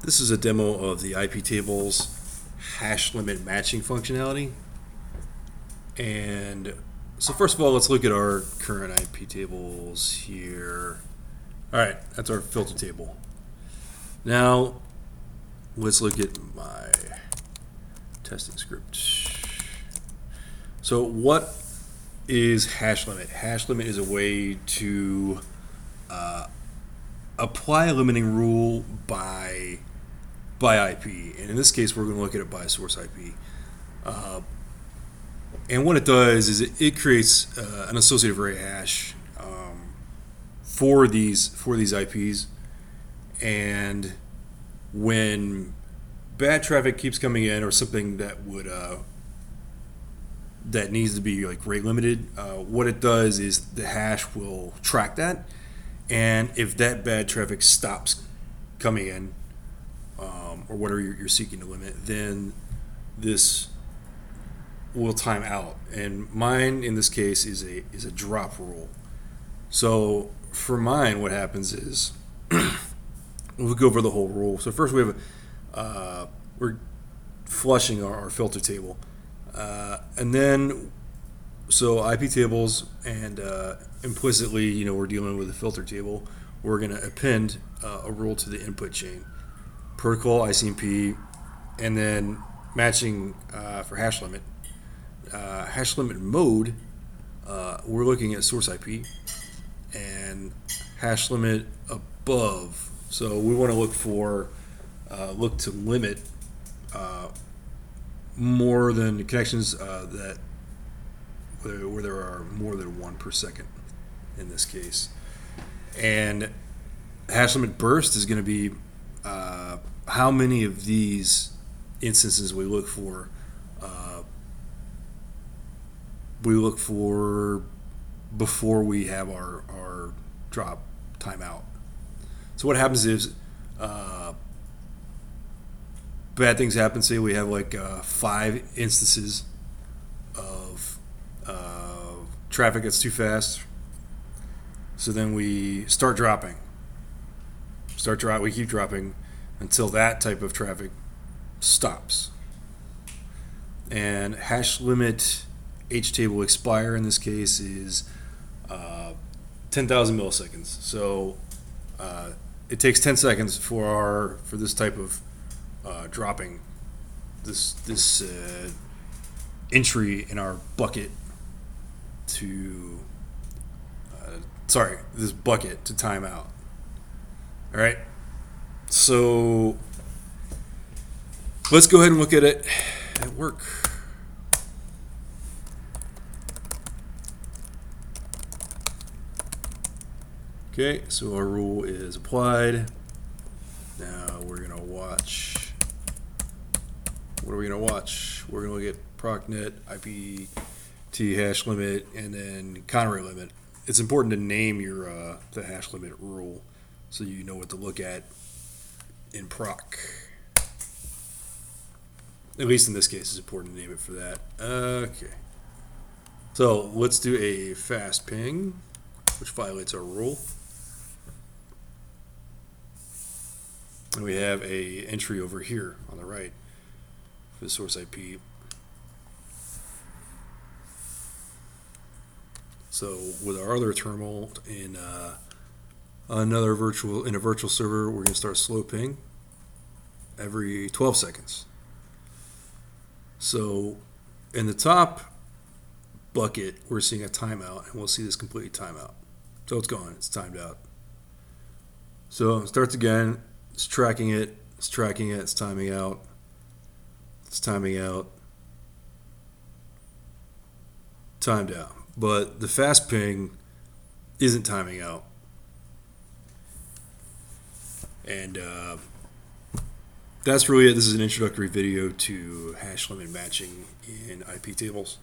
This is a demo of the iptables hash limit matching functionality. And so first of all, let's look at our current iptables here. All right, that's our filter table. Now, let's look at my testing script. So what is hash limit? Hash limit is a way to apply a limiting rule by IP, and in this case we're going to look at it by source IP. And what it does is it creates an associative array hash for these IPs, and when bad traffic keeps coming in or something that would that needs to be like rate limited, what it does is the hash will track that, and if that bad traffic stops coming in, or whatever you're seeking to limit, then this will time out. And mine in this case is a drop rule. So for mine, what happens is we'll go over the whole rule. So first we have we're flushing our filter table, and then so iptables, and implicitly, we're dealing with a filter table. We're going to append a rule to the input chain. Protocol icmp, and then matching for hash limit. Hash limit mode, we're looking at source IP, and hash limit above. So we want to look to limit more than connections that where there are more than one per second in this case. And hash limit burst is going to be how many of these instances we look for. We look for before we have our drop timeout. So what happens is bad things happen. Say we have like 5 instances of traffic that's too fast. So then we start dropping. We keep dropping until that type of traffic stops. And hash limit htable expire in this case is 10,000 milliseconds. So it takes 10 seconds for this type of dropping, this entry in our bucket to this bucket to time out. All right, so let's go ahead and look at it at work. Okay, so our rule is applied. Now we're going to watch. What are we going to watch? We're going to look at procnet, IPT hash limit, and then counter rate limit. It's important to name your the hash limit rule so you know what to look at in proc. At least in this case, it's important to name it for that. Okay. So let's do a fast ping, which violates our rule. And we have a entry over here on the right for the source IP. So with our other terminal in a virtual server, we're going to start slow ping every 12 seconds. So in the top bucket, we're seeing a timeout, and we'll see this completely timeout. So it's gone. It's timed out. So it starts again. It's tracking it. It's timing out. It's timing out. Timed out. But the fast ping isn't timing out. And that's really it. This is an introductory video to hash limit matching in iptables.